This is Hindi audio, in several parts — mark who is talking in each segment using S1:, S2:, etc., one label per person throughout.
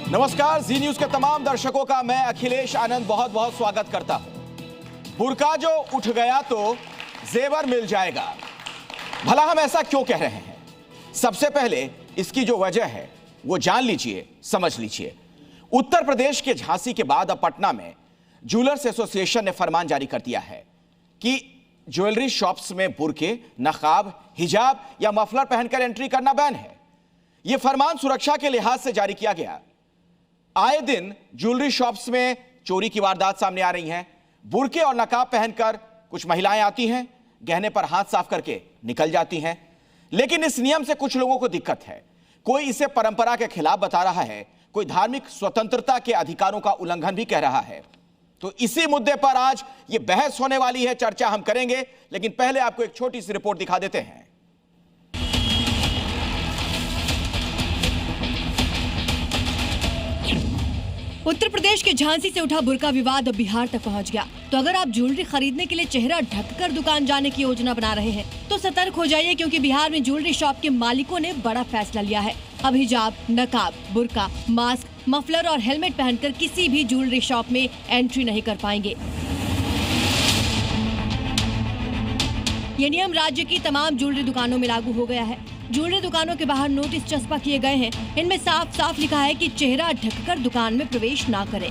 S1: नमस्कार, जी न्यूज के तमाम दर्शकों का मैं अखिलेश आनंद बहुत बहुत स्वागत करता हूं। बुर्का जो उठ गया तो जेवर मिल जाएगा। भला हम ऐसा क्यों कह रहे हैं? सबसे पहले इसकी जो वजह है वो जान लीजिए, समझ लीजिए। उत्तर प्रदेश के झांसी के बाद अब पटना में ज्वेलर्स एसोसिएशन ने फरमान जारी कर दिया है कि ज्वेलरी शॉप्स में बुर्के, नकाब, हिजाब या मफलर पहनकर एंट्री करना बैन है। यह फरमान सुरक्षा के लिहाज से जारी किया गया। आए दिन ज्वेलरी शॉप्स में चोरी की वारदात सामने आ रही हैं। बुर्के और नकाब पहनकर कुछ महिलाएं आती हैं, गहने पर हाथ साफ करके निकल जाती हैं। लेकिन इस नियम से कुछ लोगों को दिक्कत है। कोई इसे परंपरा के खिलाफ बता रहा है, कोई धार्मिक स्वतंत्रता के अधिकारों का उल्लंघन भी कह रहा है। तो इसी मुद्दे पर आज यह बहस होने वाली है, चर्चा हम करेंगे। लेकिन पहले आपको एक छोटी सी रिपोर्ट दिखा देते हैं।
S2: उत्तर प्रदेश के झांसी से उठा बुर्का विवाद अब बिहार तक पहुंच गया। तो अगर आप ज्वेलरी खरीदने के लिए चेहरा ढककर दुकान जाने की योजना बना रहे हैं तो सतर्क हो जाइए, क्योंकि बिहार में ज्वेलरी शॉप के मालिकों ने बड़ा फैसला लिया है। अब हिजाब, नकाब, बुर्का, मास्क, मफलर और हेलमेट पहनकर किसी भी ज्वेलरी शॉप में एंट्री नहीं कर पाएंगे। ये नियम राज्य की तमाम ज्वेलरी दुकानों में लागू हो गया है। ज्वेलरी दुकानों के बाहर नोटिस चस्पा किए गए हैं। इनमें साफ साफ लिखा है कि चेहरा ढककर दुकान में प्रवेश ना करें।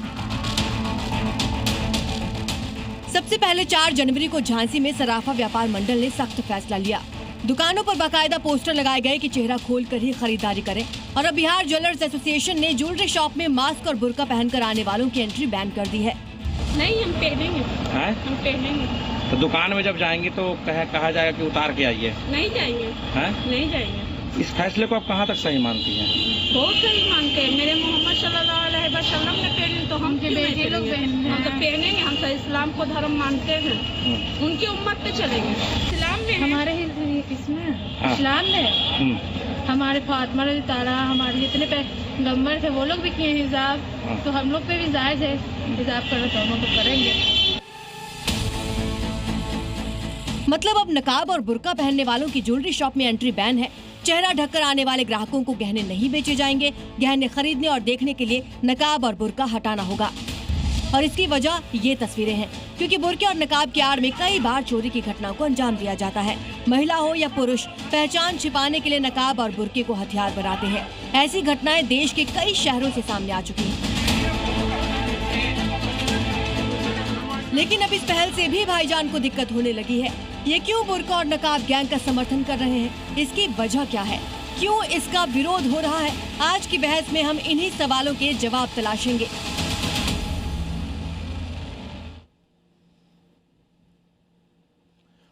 S2: सबसे पहले 4 जनवरी को झांसी में सराफा व्यापार मंडल ने सख्त फैसला लिया। दुकानों पर बाकायदा पोस्टर लगाए गए कि चेहरा खोलकर ही खरीदारी करें। और अब बिहार ज्वेलर्स एसोसिएशन ने ज्वेलरी शॉप में मास्क और बुर्का पहनकर आने वालों की एंट्री बैन कर दी है।
S3: नहीं, हम पहनेंगे। हम पहनेंगे।
S4: तो दुकान में जब जाएंगे तो कहा जाएगा कि उतार के आइए?
S3: नहीं जाएंगे। हैं? नहीं जाएंगे।
S4: इस फैसले को आप कहाँ तक सही मानती हैं?
S3: बहुत सही मानते हैं। मेरे मोहम्मद सल्लल्लाहु अलैहि वसल्लम ने पहने तो हम बेटे लोग हम तो पहनेंगे। हम तो इस्लाम को धर्म मानते हैं, उनकी उम्मत पे चलेंगे। इस्लाम में हमारे इसमें इस्लाम में हमारे फातिमा रज़ी ताला, हमारे जितने पैगंबर थे वो लोग भी किए हिजाब, तो हम लोग पे भी जायज़ है हिजाब करना, तो हम तो करेंगे।
S2: मतलब अब नकाब और बुर्का पहनने वालों की ज्वेलरी शॉप में एंट्री बैन है। चेहरा ढककर आने वाले ग्राहकों को गहने नहीं बेचे जाएंगे। गहने खरीदने और देखने के लिए नकाब और बुर्का हटाना होगा। और इसकी वजह ये तस्वीरें हैं, क्योंकि बुर्के और नकाब की आड़ में कई बार चोरी की घटनाओं को अंजाम दिया जाता है। महिला हो या पुरुष, पहचान छिपाने के लिए नकाब और बुर्के को हथियार बनाते हैं। ऐसी घटनाएं देश के कई शहरों से सामने आ चुकी हैं। लेकिन अब इस पहल से भी भाईजान को दिक्कत होने लगी है। ये क्यों बुर्का और नकाब गैंग का समर्थन कर रहे हैं? इसकी वजह क्या है? क्यों इसका विरोध हो रहा है? आज की बहस में हम इन्हीं सवालों के जवाब तलाशेंगे।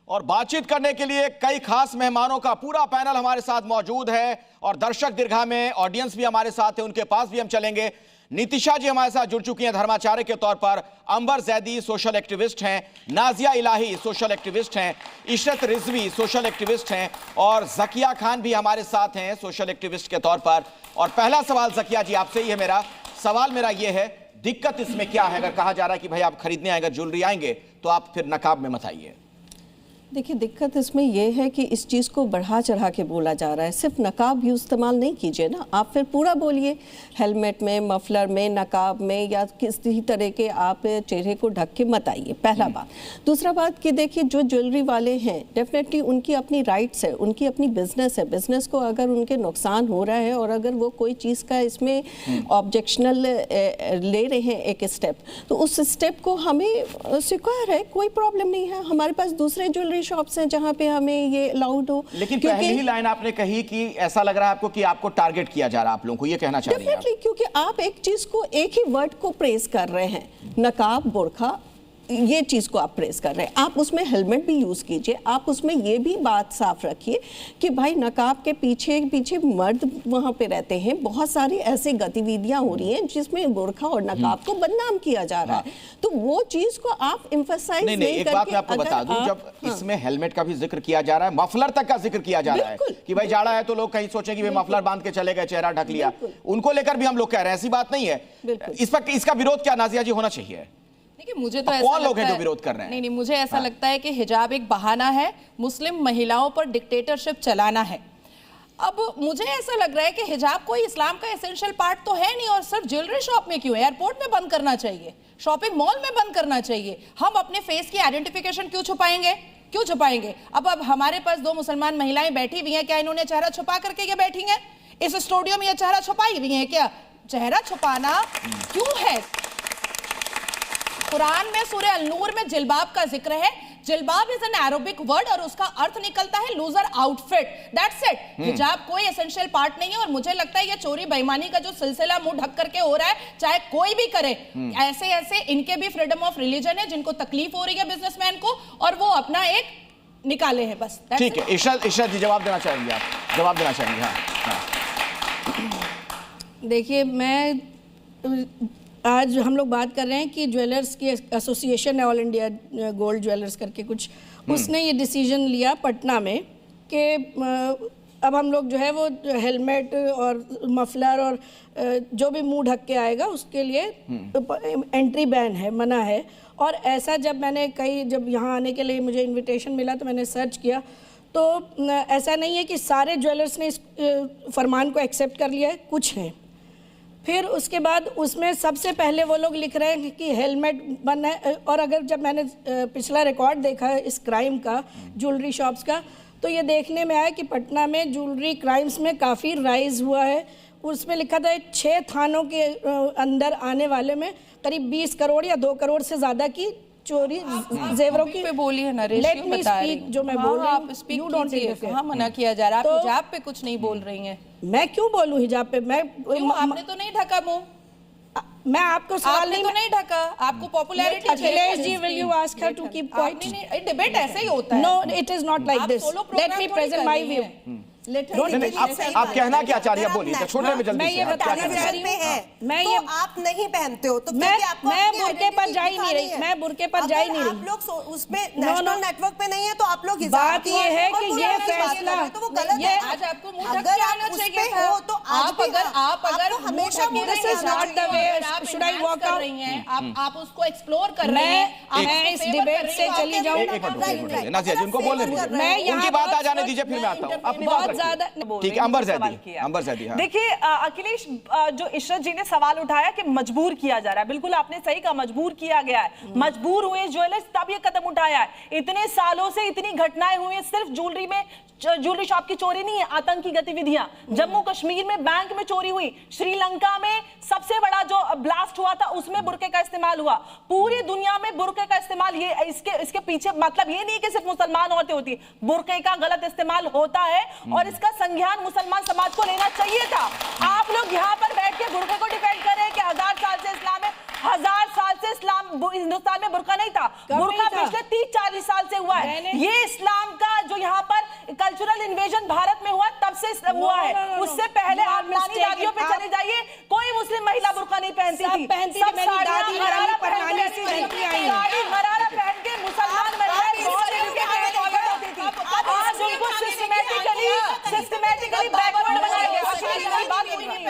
S1: और बातचीत करने के लिए कई खास मेहमानों का पूरा पैनल हमारे साथ मौजूद है और दर्शक दीर्घा में ऑडियंस भी हमारे साथ है, उनके पास भी हम चलेंगे। नीतिशा जी हमारे साथ जुड़ चुकी हैं धर्माचार्य के तौर पर। अंबर जैदी सोशल एक्टिविस्ट हैं, नाजिया इलाही सोशल एक्टिविस्ट हैं, इशरत रिजवी सोशल एक्टिविस्ट हैं और जकिया खान भी हमारे साथ हैं सोशल एक्टिविस्ट के तौर पर। और पहला सवाल जकिया जी आपसे ही है मेरा सवाल ये है, दिक्कत इसमें क्या है? अगर कहा जा रहा है कि भाई आप खरीदने आएंगे, ज्वेलरी आएंगे, तो आप फिर नकाब में मत आइए।
S5: देखिए, दिक्कत इसमें यह है कि इस चीज़ को बढ़ा चढ़ा के बोला जा रहा है। सिर्फ नकाब भी इस्तेमाल नहीं कीजिए ना, आप फिर पूरा बोलिए। हेलमेट में, मफलर में, नकाब में या किसी तरह के आप चेहरे को ढक के मत आइए, पहला बात। दूसरा बात कि देखिए, जो ज्वेलरी वाले हैं डेफिनेटली उनकी अपनी राइट्स है, उनकी अपनी बिजनेस है। बिजनेस को अगर उनके नुकसान हो रहा है और अगर वो कोई चीज़ का इसमें ऑब्जेक्शनल ले रहे हैं एक स्टेप, तो उस स्टेप को हमें स्वीकार है, कोई प्रॉब्लम नहीं है। हमारे पास दूसरे ज्वेलरी शॉप्स हैं जहां पे हमें ये अलाउड हो।
S1: लेकिन पहली ही लाइन आपने कही कि ऐसा लग रहा है आपको कि आपको टारगेट किया जा रहा है, आप लोगों को ये कहना चाह रही हैं?
S5: डेफिनेटली, क्योंकि आप एक चीज को, एक ही वर्ड को प्रेस कर रहे हैं, नकाब, बुर्का, ये चीज़ को आप प्रेस कर रहे हैं। आप उसमें हेलमेट भी यूज़ कीजिए। आप उसमें ये भी बात साफ रखिए कि भाई नकाब के पीछे पीछे मर्द वहाँ पे रहते हैं। बहुत सारी ऐसी गतिविधियाँ हो रही हैं जिसमें बुर्का और नकाब को बदनाम किया जा रहा है। तो वो चीज़ को आप एम्फसाइज नहीं
S1: एक बात मैं आपको बता दूं, जब इसमें हेलमेट का भी जिक्र किया जा रहा है, मफलर तक का जिक्र किया जा रहा है कि भाई जाड़ा है तो लोग कहीं सोचें कि भाई मफलर बांध के चले गए, चेहरा ढक लिया, उनको लेकर भी हम लोग कह रहे हैं, ऐसी बात नहीं है। इस पर इसका विरोध क्या नाजिया जी होना चाहिए?
S6: देखिए, मुझे तो ऐसा
S1: कौन लोग हैं
S6: लगता
S1: जो विरोध कर रहे हैं?
S6: नहीं, मुझे ऐसा लगता है कि हिजाब एक बहाना है मुस्लिम महिलाओं पर डिक्टेटरशिप चलाना है। अब मुझे ऐसा लग रहा है कि हिजाब कोई इस्लाम का एसेंशियल पार्ट तो है नहीं, और सिर्फ ज्वेलरी शॉप में क्यों, एयरपोर्ट में बंद करना चाहिए, शॉपिंग मॉल में बंद करना चाहिए। हम अपने फेस की आइडेंटिफिकेशन क्यों छुपाएंगे, क्यों छुपाएंगे? अब हमारे पास 2 मुसलमान महिलाएं बैठी हुई हैं, क्या इन्होंने चेहरा छुपा करके ये बैठी हैं? इस स्टूडियो में ये चेहरा छुपाई हुई है क्या? चेहरा छुपाना क्यों है? कुरान में सूरह अल-नूर में जिल्बाब का जिक्र है। जिल्बाब इज एन अरबिक वर्ड और उसका अर्थ निकलता है लूजर आउटफिट, दैट्स इट। हिजाब कोई एसेंशियल पार्ट नहीं है, और मुझे लगता है ये चोरी बेईमानी का जो सिलसिला मुंह ढक करके हो रहा है, चाहे कोई भी करे, ऐसे ऐसे इनके भी फ्रीडम ऑफ रिलीजन है, जिनको तकलीफ हो रही है बिजनेसमैन को, और वो अपना एक निकाले हैं बस।
S1: ठीक है, इशरत जी जवाब देना चाहेंगे आप? जवाब देना चाहेंगे? हाँ।
S7: देखिए, मैं आज हम लोग बात कर रहे हैं कि ज्वेलर्स की एसोसिएशन है, ऑल इंडिया गोल्ड ज्वेलर्स करके कुछ, उसने ये डिसीजन लिया पटना में कि अब हम लोग जो है वो हेलमेट और मफलर और जो भी मुंह ढक के आएगा उसके लिए एंट्री बैन है, मना है। और ऐसा जब यहाँ आने के लिए मुझे इन्विटेशन मिला तो मैंने सर्च किया, तो ऐसा नहीं है कि सारे ज्वेलर्स ने इस फरमान को एक्सेप्ट कर लिया है, कुछ हैं। फिर उसके बाद उसमें सबसे पहले वो लोग लिख रहे हैं कि हेलमेट बंद है। और अगर जब मैंने पिछला रिकॉर्ड देखा है इस क्राइम का, ज्वेलरी शॉप्स का, तो ये देखने में आया कि पटना में ज्वेलरी क्राइम्स में काफ़ी राइज हुआ है। उसमें लिखा था 6 थानों के अंदर आने वाले में करीब 20 करोड़ या 2 करोड़ से ज़्यादा की चोरी जेवरों की।
S6: पे बोली है नरेश,
S7: लेट मी स्पीक, जो मैं बोल रही हूँ,
S6: आप स्पीक कीजिए। कहाँ मना किया जा रहा है? आप हिजाब पे कुछ नहीं बोल रही हैं।
S7: मैं क्यों बोलूं हिजाब पे?
S6: आपने तो नहीं ढका मुंह।
S7: मैं आपको सवाल
S6: नहीं ढका, आपको popularity
S7: Akhilesh ji, will you ask her to keep quiet?
S6: Debate ऐसे ही होता है।
S7: No, it is not like this. Let me present my view.
S1: आप कहना क्या चाह रही हैं? बोलिए, तो छोड़ने में जल्दी
S7: मैं ये बताना चाह रही हूँ, मैं ये
S8: आप नहीं पहनते हो तो
S7: मैं बुरके पर जा ही नहीं रही, मैं बुरके पर जा ही नहीं रही।
S8: आप लोग उसमें नेशनल नेटवर्क पे नहीं है तो आप लोग
S7: बात ये है कि ये फैसला
S8: तो वो गलत है।
S6: आज आपको मुंह ढक
S8: अगर
S6: के
S8: आप
S6: आना
S8: उस
S6: चाहिए
S8: पे हो तो
S6: आप अगर
S8: हमेशा मुंह
S7: This is not the way. Should I walk out?
S6: आप उसको एक्सप्लोर कर रही हैं।
S7: मैं इस डिबेट से चली जाऊँ।
S1: एक मिनट नाज़िया जी, उनको बोलने दीजिए,
S7: मैं
S1: उनकी बात आ जाने दीजिए, फिर मैं आता हूँ। अपनी बात रखिए। ठीक है, अंबर ज़ैदी। हाँ।
S9: देखिए अखिलेश, जो इशरत जी ने सवाल उठाया कि मजबूर किया जा रहा है, बिल्कुल आपने सही कहा, मजबूर किया गया है। मजबूर हुए ज्वेलर्स तब ये कदम उठाया है। इतने सालों से इतनी घटनाएं हुई, सिर्फ ज्वेलरी में, ज्वेलरी शॉप की चोरी नहीं है, आतंकी गतिविधियां, जम्मू कश्मीर में बैंक में चोरी हुई, श्रीलंका में सबसे बड़ा जो ब्लास्ट हुआ था उसमें बुरके का इस्तेमाल हुआ, पूरी दुनिया में बुरके का इस्तेमाल। ये इसके पीछे मतलब ये नहीं कि सिर्फ मुसलमान औरतें होती, बुरके का गलत इस्तेमाल होता है और इसका संज्ञान मुसलमान समाज को लेना चाहिए था। आप लोग यहाँ पर बैठ के बुरके को डिफेंड कर रहे हैं कि 1000 साल से इस्लाम है। 1000 साल से इस्लाम, हिंदुस्तान में बुरका नहीं था, बुरका पिछले 30-40 साल से हुआ है। ये इस्लाम का जो यहाँ पर कल्चरल इन्वेजन भारत में हुआ तब से हुआ है। उससे पहले आप नानी दादियों पे चले जाइए, कोई मुस्लिम महिला बुरका नहीं पहनती थी। सब
S7: मेरी दादी नानी पढ़ाने से पहनती आई है।
S9: साड़ी गरारा पहन के मुसलमान महिलाएं बहुत एजुकेटेड औरत होती थी। आज उनको सिस्टमैटिकली बैकवर्ड बनाया गया।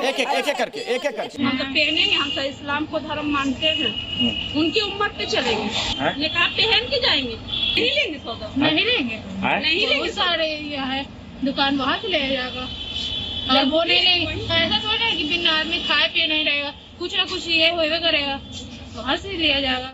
S1: एक करके
S3: हम तो पहनेंगे, हम तो इस्लाम को धर्म मानते हैं, उनकी उम्मत पे चलेंगे, निकाब पहन के जाएंगे। नहीं लेंगे सौदा, नहीं लेंगे, नहीं लेंगे। सारे ये है दुकान, वहाँ से ले जाएगा। और वो नहीं, ऐसा थोड़ा है कि बिना आदमी खाए पिए नहीं रहेगा, कुछ ना कुछ ये होगा करेगा, वहाँ से लिया जाएगा।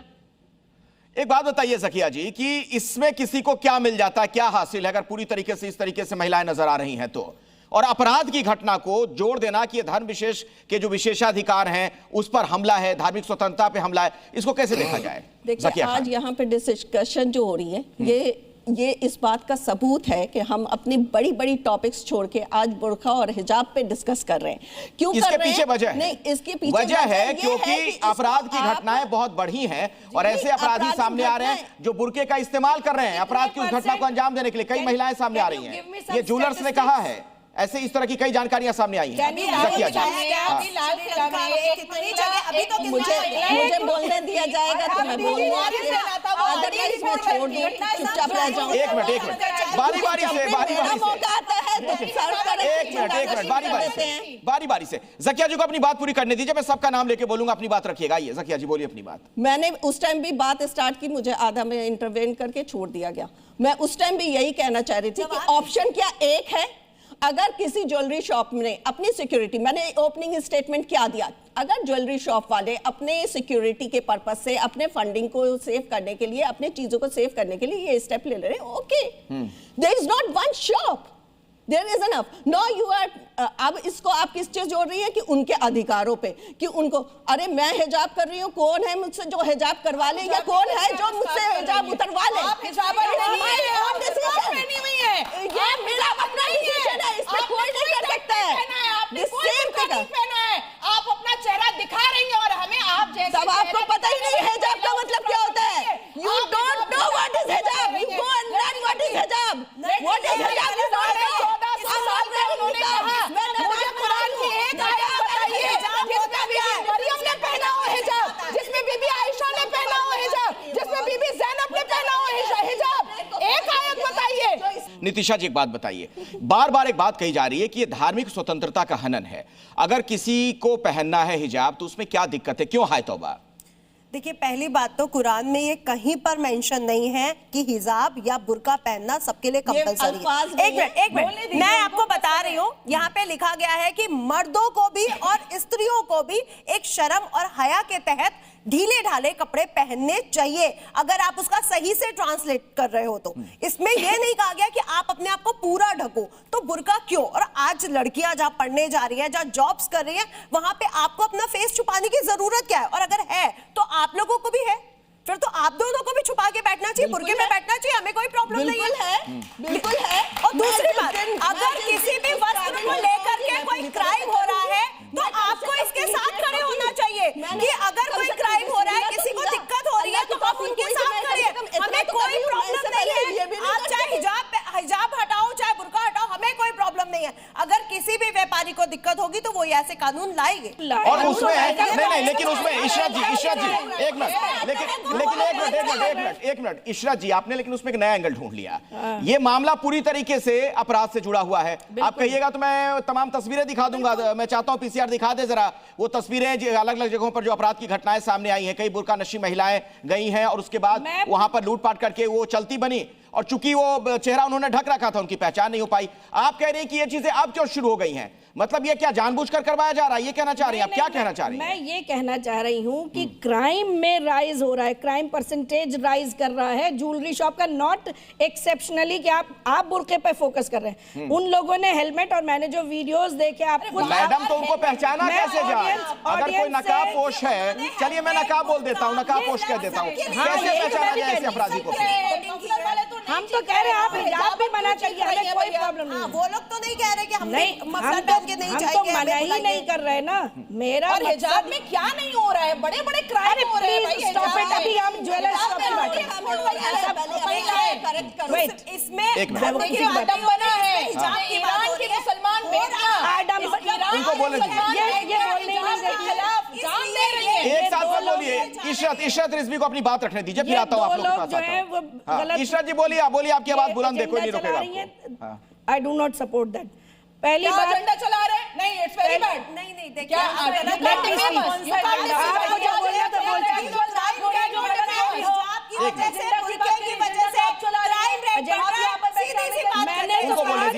S1: एक बात बताइए ज़किया जी कि इसमें किसी को क्या मिल जाता है, क्या हासिल है अगर पूरी तरीके से इस तरीके से महिलाएं नजर आ रही हैं तो? और अपराध की घटना को जोड़ देना कि ये धर्म विशेष के जो विशेषाधिकार हैं उस पर हमला है, धार्मिक स्वतंत्रता पे हमला है, इसको कैसे देखा जाए?
S5: देखिए, आज यहाँ पे डिस्कशन जो हो रही है ये इस बात का सबूत है कि हम अपनी बड़ी बड़ी टॉपिक्स छोड़ के आज बुर्का और हिजाब पे डिस्कस कर रहे हैं। क्यों
S1: इसके
S5: कर रहे
S1: पीछे
S5: हैं?
S1: वजह है,
S5: नहीं, इसके पीछे
S1: वजह है क्योंकि अपराध की घटनाएं बहुत बढ़ी हैं और ऐसे अपराधी सामने आ रहे हैं जो बुर्के का इस्तेमाल कर रहे हैं अपराध की उस घटना को अंजाम देने के लिए। कई महिलाएं सामने आ रही हैं, ये ज्वेलर्स ने कहा है, ऐसे इस तरह की कई जानकारियां सामने आई हैं।
S5: मुझे बोलने दिया जाएगा तो मैं बोलूंगा, अदरवाइज मैं छोड़ दूं, चुपचाप रह जाऊं।
S1: एक मिनट बारी-बारी से
S5: मौका आता है तो
S1: बारी-बारी से ज़किया जी को अपनी बात पूरी करने दीजिए, मैं सबका नाम लेके बोलूंगा, अपनी बात रखिएगा। आइए ज़किया जी, बोलिए अपनी बात।
S5: मैंने उस टाइम भी बात स्टार्ट की, मुझे आधा में इंटरवेन करके छोड़ दिया गया। मैं उस टाइम भी यही कहना चाह रही थी कि ऑप्शन क्या एक है, अगर किसी ज्वेलरी शॉप ने अपनी सिक्योरिटी, मैंने ओपनिंग स्टेटमेंट क्या दिया, अगर ज्वेलरी शॉप वाले अपने सिक्योरिटी के पर्पस से, अपने फंडिंग को सेव करने के लिए, अपने चीजों को सेव करने के लिए ये स्टेप ले रहे हैं, okay, there is not one shop, there is enough. No you are, अब इसको आप किस चीज जोड़ रही है कि उनके अधिकारों पे, कि उनको, अरे मैं हिजाब कर रही हूँ, कौन है मुझसे जो हिजाब करवा ले, या कौन है जो मुझसे हिजाब उतरवा ले?
S6: आप हिजाब पहनी हुई है,
S5: ये मेरा अपना डिसीजन है, इसमें कोई नहीं कर सकता है।
S6: आप अपना चेहरा दिखा रही हैं और हमें आप जैसे,
S5: तब आपको पता ही नहीं हिजाब का मतलब क्या होता है। You don't know what is hijab, you go and learn what is hijab, what is hijab is not no.
S6: 14 साल में उन्होंने कहा, मुझे कुरान की एक आयत बताइए जिसमें बीबी मरियम ने पहना हो हिजाब, जिसमें बीबी आयशा ने पहना हो हिजाब, जिसमें बीबी ज़ैनब ने पहना हो हिजाब, एक आयत बताइए।
S1: नितिशा जी एक बात बताइए, बार बार एक बात कही जा रही है कि ये धार्मिक स्वतंत्रता का हनन है, अगर किसी को पहनना है हिजाब तो उसमें क्या दिक्कत है, क्यों हाय तौबा?
S8: देखिए, पहली बात तो कुरान में ये कहीं पर मेंशन नहीं है कि हिजाब या बुर्का पहनना सबके लिए कंपलसरी है। एक मिनट मैं आपको बता रही हूँ, यहाँ पे लिखा गया है कि मर्दों को भी और स्त्रियों को भी एक शर्म और हया के तहत ढीले ढाले कपड़े पहनने चाहिए, अगर आप उसका सही से ट्रांसलेट कर रहे हो तो। इसमें यह नहीं कहा गया कि आप अपने आप को पूरा ढको, तो बुर्का क्यों? और आज लड़कियां जहां पढ़ने जा रही हैं, जहां जॉब्स कर रही हैं, वहां पे आपको अपना फेस छुपाने की जरूरत क्या है? और अगर है तो आप लोगों को भी है, फिर तो आप दोनों को भी छुपा के बैठना चाहिए, बुर्के में बैठना चाहिए, हमें कोई प्रॉब्लम नहीं है।
S5: बिल्कुल है।
S8: और दूसरी बात, अगर किसी भी वस्त्र को लेकर के कोई क्राइम हो रहा है तो आपको इसके साथ खड़े होना चाहिए कि अगर कोई क्राइम हो रहा है, किसी को दिक्कत हो रही है तो आप उनके साथ खड़े हैं, हमें कोई प्रॉब्लम नहीं है। आप चाहे हिजाब हटाओ, चाहे बुर्का हटाओ, हमें कोई प्रॉब्लम नहीं है। अगर किसी भी व्यापारी को दिक्कत होगी तो वो ऐसे कानून लाएंगे।
S1: और उसमें नहीं, लेकिन उसमें इशरत जी एक मिनट, लेकिन एक मिनट इशरत जी, आपने लेकिन उसमें एक नया एंगल ढूंढ लिया। ये मामला पूरी तरीके से अपराध से जुड़ा हुआ है। आप कहिएगा तो मैं तमाम तस्वीरें दिखा दूंगा, मैं चाहता हूं पीसीआर दिखा दे जरा वो तस्वीरें, अलग अलग जगहों पर जो अपराध की घटनाएं सामने आई हैं, कई बुर्का नशी महिलाएं गई हैं और उसके बाद वहां पर लूटपाट करके वो चलती बनी, और चूंकि वो चेहरा उन्होंने ढक रखा था, उनकी पहचान नहीं हो पाई। आप कह रहे हैं कि ये चीजें अब क्यों शुरू हो गई हैं? मतलब ये क्या जानबूझकर करवाया जा रहा है, ये कहना चाह रही हैं आप? क्या कहना चाह रही हैं?
S7: मैं ये कहना चाह रही हूँ कि क्राइम में राइज हो रहा है, क्राइम परसेंटेज राइज कर रहा है ज्वेलरी शॉप का, नॉट एक्सेप्शनली कि आप बुर्के पे फोकस कर रहे हैं। उन लोगों ने हेलमेट, और मैंने जो वीडियोस देखे आपको,
S1: मैडम तो उनको पहचाना कैसे जाए? अगर कोई नकाब पोश है, चलिए मैं नकाब बोल देता हूँ, नकाब पोश कह देता हूँ, कैसे पहचाना जाए ऐसे अपराधी को?
S7: हम तो कह रहे हैं आप हिजाब भी मना करिए, हमें कोई प्रॉब्लम नहीं।
S8: वो लोग तो नहीं कह रहे कि हम
S7: तो मना ही नहीं कर रहे ना। मेरा
S6: और हिजाब में क्या नहीं हो रहा है, बड़े बड़े क्राइम हो रहे हैं भाई।
S7: स्टॉप इट, अभी हम ज्वेलर्स शॉप की बात करें।
S8: इसमें
S6: देखिए आडम्बना है, ईरान की मुसलमान बेटियां
S1: उनको बोले एक साथ में बोलिए। इशरत रिजवी को अपनी बात रखने दीजिए, फिर आता हूँ आप लोग के पास आता हूँ। इशरत जी बोलिए, आपकी आवाज बुलंद है, कोई नहीं रोकेगा।
S7: I do not support that. पहली बात,
S6: एजेंडा चला रहे नहीं, इट्स वेरी बैड।
S8: नहीं
S6: देखिए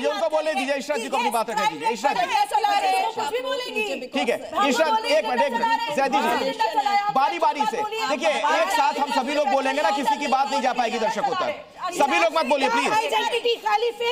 S1: उनको बोलने दीजिए, इशरत जी को अपनी बात रखने दीजिए। इशरत जी ठीक है, इशरत एक मिनट जैदी जी, बारी बारी से देखिए, एक साथ हम सभी लोग बोलेंगे ना, किसी की बात नहीं जा पाएगी दर्शकों तक, सभी लोग मत बोलिए प्लीज।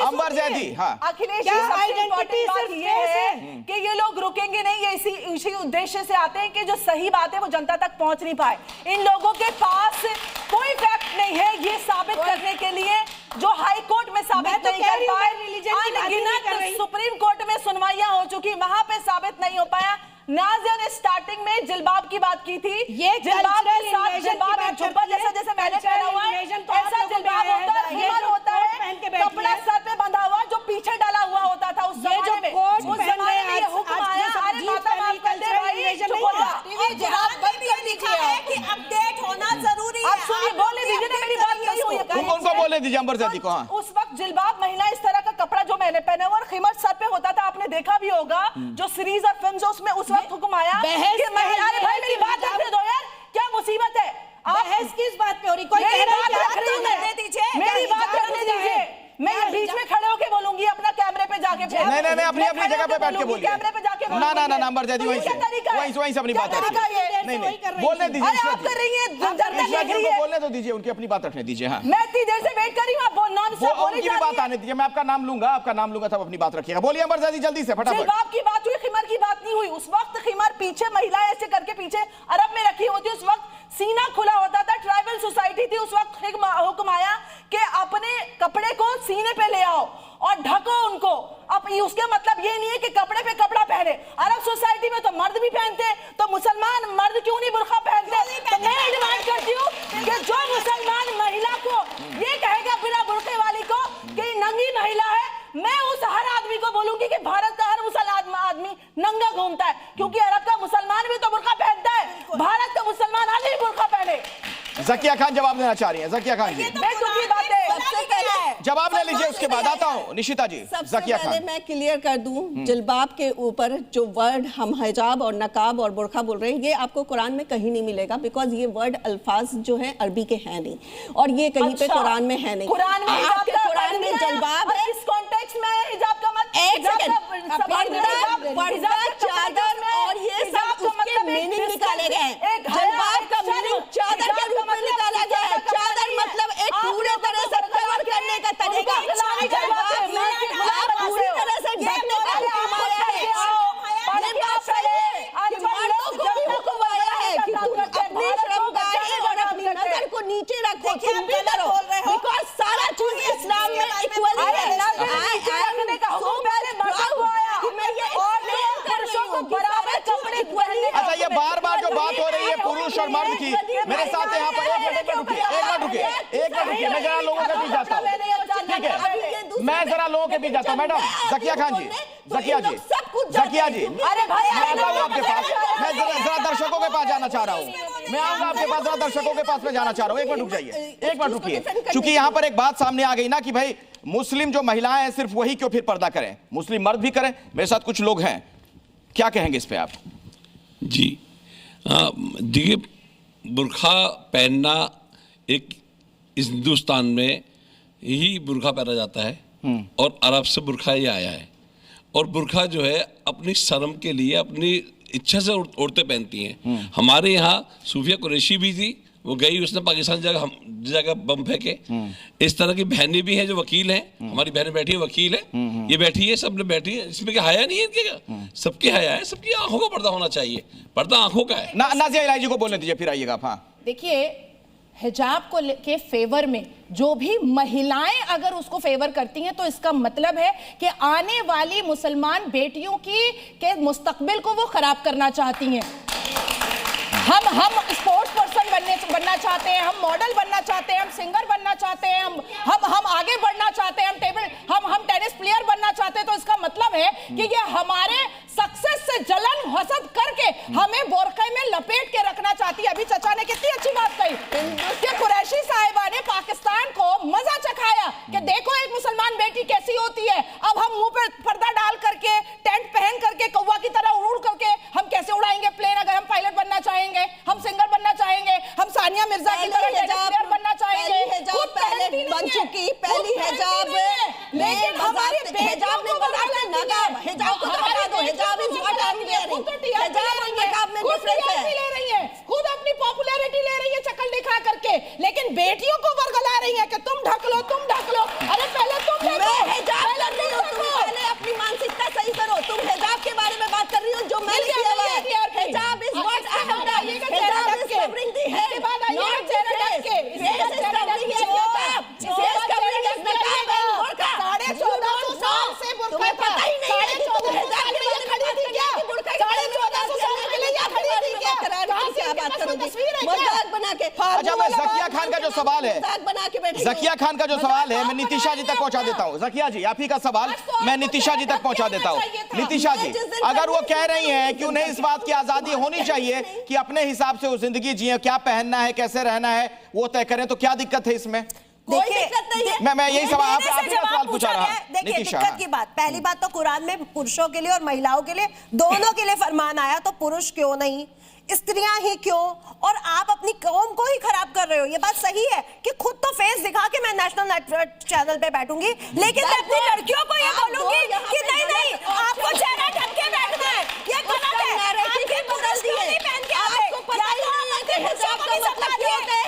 S1: अंबर जैदी, हाँ
S9: अखिलेश जी, सबसे इम्पोर्टेंट बात ये है कि ये लोग रुकेंगे नहीं, ये इसी उद्देश्य से आते हैं कि जो सही बात है वो जनता तक पहुंच नहीं पाए। इन लोगों के पास कोई फैक्ट नहीं है ये साबित करने के लिए, जो हाई कोर्ट में साबित नहीं कर पाए। अनगिनत सुप्रीम कोर्ट में सुनवाइयां हो चुकी, वहां पे साबित नहीं हो पाया। नाज़िया ने स्टार्टिंग में जिलबाब की बात की थी, जिलबाब के साथ जिलबाब झुब्बा जैसे मैंने पहना हुआ है, ऐसा जिलबाब होता है, हिमर होता है, कपड़ा सर पे बंधा हुआ जो पीछे डाला हुआ होता था उस जमाने में। उस जमाने में ये हुक्म आया, अरे माता माफ कर दे भाई, चुप हो जा।
S8: जिहाद बंद कर दीजिए कि अपडेट होना जरूरी है।
S9: आप सुनिए, बोले दीजिए ना, मेरी बात नहीं हुई है।
S1: उनको बोले दीजिए अंबर जैदी को। हाँ,
S9: उस वक्त जिलबाब महिला इस तरह का कपड़ा जो मैंने पहना हुआ और खिमर सर पे होता था, आपने देखा भी होगा जो सीरीज और फिल्म उसमें उस वक्त हुक्म आया कि महिला, भाई मेरी बात रखने दो यार, क्या मुसीबत है?
S7: बहस किस बात पे हो रही? कोई कह रहा है
S8: रखने दीजिए,
S9: मेरी बात रखने दीजिए। मैं बीच में खड़े होके बोलूंगी, अपना कैमरे पे जाके
S1: नहीं, अपनी अपनी जगह पे बैठ के बोलिए। ना मर्जा दी, वहीं से अपनी बात रखिए। नहीं, बोलने दीजिए, बोलने तो दीजिए, उनकी अपनी बात रखने दीजिए। हाँ,
S9: मैं इतनी देर से वेट कर रही हूँ,
S1: उनकी भी बात आने दीजिए। मैं आपका नाम लूंगा, तब अपनी बात रखिएगा। बोलिए मर्जा दी, जल्दी से फटाफट।
S9: जिल्बाब की बात हुई, खिमर की बात नहीं हुई। उस वक्त खिमर पीछे महिलाएं ऐसे करके पीछे अरब में रखी होती, उस वक्त सीना खुला होता था, ट्राइबल सोसाइटी थी, उस वक्त हुक्म आया कि अपने कपड़े को सीने पे ले आओ और ढको उनको। अब उसके मतलब ये नहीं है कि कपड़े पे कपड़ा पहने। अरब सोसाइटी में तो मर्द भी पहनते, तो मुसलमान मर्द क्यों नहीं बुर्का पहनते? तो मैं डिमांड करती हूँ कि जो मुसलमान महिला को ये कहेगा बिना बुर्के वाली को कि नंगी महिला है, मैं उस हर आदमी को बोलूंगी कि भारत का हर मुसलमान आदमी नंगा घूमता है, क्योंकि अरब का मुसलमान भी तो बुर्का पहनता है, भारत का मुसलमान आज भी बुर्का पहने।
S1: ज़किया खान जवाब देना चाह रही हैं। ज़किया खान जी, जवाब ले लीजिए, उसके बाद आता हूँ निशिता जी।
S5: सबसे पहले मैं क्लियर कर दूं, जिल्बाब के ऊपर जो वर्ड हम हिजाब और नकाब और बुर्का बोल रहे हैं, ये आपको कुरान में कहीं नहीं मिलेगा, बिकॉज ये वर्ड अल्फाज जो है अरबी के हैं नहीं, और ये कहीं पे कुरान में है नहीं।
S9: कुरान में
S5: जिल्बाब है,
S9: इस कॉन्टेक्स्ट में हिजाब का मतलब
S5: एक सेकंड, पर्दा, चादर और ये सब उसके मीनिंग निकाले गए हैं। जिल्बाब का मीनिंग चादर के रूप में निकाला गया है। चादर मतलब एक पूरे तरह से कवर करने का तरीका, पूरी तरह से ढकने का हुक्म आया है। ये बात सही है कि मर्दों को भी हुक्म आया है कि तुम अपनी शर्मगाही और अपनी नजर को नीचे रखो, तुम भी करो, बिकॉज सारा चीज इस्लाम में इक्वली है।
S1: अच्छा, ये बार बार जो बात हो रही है पुरुष और मर्द की, मेरे साथ यहाँ पर एक मिनट रुकिए, मैं जरा लोगों के बीच जाता हूँ, ठीक है? मैं जरा लोगों के बीच जाता हूँ। मैडम ज़किया खान जी, ज़किया जी,
S9: अरे भाई
S1: मैं आता हूँ आपके पास, मैं जरा दर्शकों के पास जाना चाह रहा हूँ, मैं आऊंगा आपके पास, जरा दर्शकों के पास में जाना चाह रहा हूँ। एक मिनट रुक जाइए, एक मिनट रुकिए, क्योंकि यहाँ पर एक बात सामने आ गई ना कि भाई मुस्लिम जो महिलाएं हैं सिर्फ वही क्यों फिर पर्दा करें, मुस्लिम मर्द भी करें। मेरे साथ कुछ लोग हैं, क्या कहेंगे इस पे आप?
S10: जी देखिए, बुर्खा पहनना एक इस हिंदुस्तान में ही बुर्खा पहना जाता है और अरब से बुर्खा ही आया है, और बुर्खा जो है अपनी शर्म के लिए अपनी इच्छा से औरतें पहनती हैं। हमारे यहाँ सूफिया कुरैशी भी थी, वो गई, उसने पाकिस्तान जगह बम फेंके। इस तरह की बहनें भी हैं जो वकील हैं, हमारी बहनें बैठी है, वकील है, ये बैठी है, सब ने बैठी है, इसमें क्या हया नहीं है इनके? सबके हया है, सबकी आंखों का पर्दा होना चाहिए, पर्दा आंखों का है।
S1: नाज़िया इलाही जी को बोलने दीजिए, फिर आइएगा। हाँ,
S6: देखिए, हिजाब को के फेवर में जो भी महिलाएं अगर उसको फेवर करती हैं, तो इसका मतलब है कि आने वाली मुसलमान बेटियों के मुस्तकबिल को वो खराब करना चाहती हैं। हम स्पोर्ट्स पर्सन बनना चाहते हैं, हम मॉडल बनना चाहते हैं, हम सिंगर बनना चाहते हैं, हम आगे बढ़ना चाहते हैं, हम टेनिस प्लेयर बनना चाहते हैं। तो इसका मतलब है कि ये हमारे सक्सेस से जलन हसद करके हमें बोरखे में लपेट के रखना चाहती है। अभी चचा ने कितनी अच्छी बात कही कि कुरैशी साहिबा ने पाकिस्तान को मजा चखाया कि देखो एक मुसलमान बेटी कैसी होती है। अब हम मुंह पे पर्दा डाल करके, टेंट पहन करके, कौवा की तरह उड़ करके हम कैसे उड़ाएंगे प्लेन? अगर हम पायलट बनना चाहेंगे, हम सिंगर बनना चाहेंगे, हम सानिया मिर्जा की तरह टेनिस प्लेयर बनना चाहेंगे।
S5: पहले बन चुकी पहली हिजाब,
S6: लेकिन हमारी
S5: हिजाब नहीं बताते, नकाब, हिजाब को हटा दो, हिजाब is what I am wearing, हिजाब और नकाब में डिफरेंस है।
S6: ले रही है, खुद अपनी पॉपुलैरिटी ले रही है शक्ल दिखा करके, लेकिन बेटियों को वर्गला रही है कि तुम ढक लो, तुम ढक लो। अरे पहले तुम
S5: मैं हिजाब कर रही हूं, तुम पहले अपनी मानसिकता सही करो। तुम हिजाब के बारे में बात कर रही हो जो मैंने किया हुआ है। हिजाब is what I have done, हिजाब इज कवरिंग द हेड,
S6: इसके बाद आइए चेहरा ढक के,
S5: फेस इज कवरिंग द नकाब, फेस कवरिंग इज नकाब एंड बुर्का।
S6: 1450 साल से बुर्का
S5: पता ही नहीं है कि तुम हिजाब के बारे में खड़ी थी क्या?
S6: 1450 साल के लिए खड़ी थी क्या?
S5: क्या बात करोगी? मजाक बना के।
S1: अच्छा, मैं ज़किया खान का जो सवाल है,
S5: मजाक बना के बैठी,
S1: ज़किया खान का जो सवाल है, मैं नितिशा जी तक पहुंचा देता हूं। ज़किया जी, आप ही का सवाल मैं नितिशा जी तक पहुंचा देता हूं। नितिशा जी, अगर वो कह रही हैं कि उन्हें इस बात की आजादी होनी चाहिए कि अपने हिसाब से वो जिंदगी जिए, क्या पहनना है, कैसे रहना है वो तय करें, तो क्या दिक्कत है इसमें?
S8: देखिए,
S1: मैं यही सवाल आपसे सवाल पूछा रहा।
S8: देखिए, दिक्कत की बात, पहली बात तो कुरान में पुरुषों के लिए और महिलाओं के लिए दोनों के लिए फरमान आया, तो पुरुष क्यों नहीं? स्त्रियां ही क्यों, और आप अपनी कौम को ही खराब कर रहे हो। ये बात सही है कि खुद तो फेस दिखा के मैं नेशनल नेटवर्क चैनल पे बैठूंगी, लेकिन मैं अपनी लड़कियों को ये बोलूंगी कि नहीं नहीं, आपको चेहरा ढक के बैठना है, ये गलत है। आपके पुरुष क्यों नहीं पहन के आए?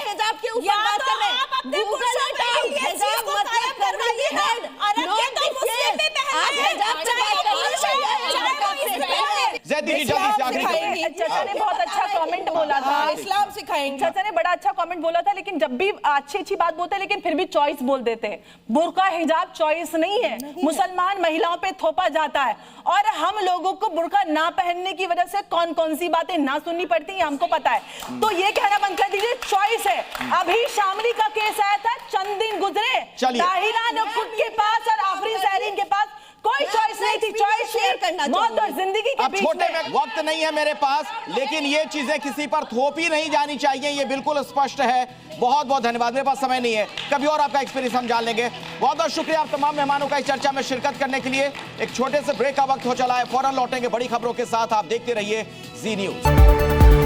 S8: हिजाब के ऊपर बात कर रहे हैं, आप अपने पुरुषों पे ये चीज को कायम कर रही है। अरब के तो मुस्लिम भी पहनते हैं, चाहे वो पुरुष है चाहे वो स्त्री है।
S1: जैदी जी जल्दी से आखिरी कमेंट।
S9: चाचा ने बहुत अच्छा कमेंट बोला था,
S6: इस्लाम सिखाएंगे।
S9: चाचा ने बड़ा अच्छा कमेंट बोला था, लेकिन जब भी अच्छी अच्छी बात बोलते हैं लेकिन फिर भी चॉइस बोल देते हैं। बुर्का हिजाब चॉइस नहीं है, मुसलमान महिलाओं पे थोपा जाता है, और हम लोगों को बुर्का ना पहनने की वजह से कौन कौन सी बातें ना सुननी पड़ती है हमको पता है। तो ये कहना बंद कर दीजिए, चॉइस है। अभी शामली का केस आया था, चंद दिन गुजरे, ताहिरा नुकुद के पास और आफरीन सहरीन के पास कोई चॉइस नहीं थी। चॉइस शेयर करना, मौत और जिंदगी के बीच में।
S1: छोटे में वक्त नहीं है मेरे पास, लेकिन ये चीजें किसी पर थोपी नहीं जानी चाहिए, ये बिल्कुल स्पष्ट है। बहुत बहुत धन्यवाद, मेरे पास समय नहीं है, कभी और आपका एक्सपीरियंस हम जान लेंगे। बहुत बहुत शुक्रिया आप तमाम मेहमानों का इस चर्चा में शिरकत करने के लिए। एक छोटे से ब्रेक का वक्त हो चला है, फौरन लौटेंगे बड़ी खबरों के साथ। आप देखते रहिए जी न्यूज।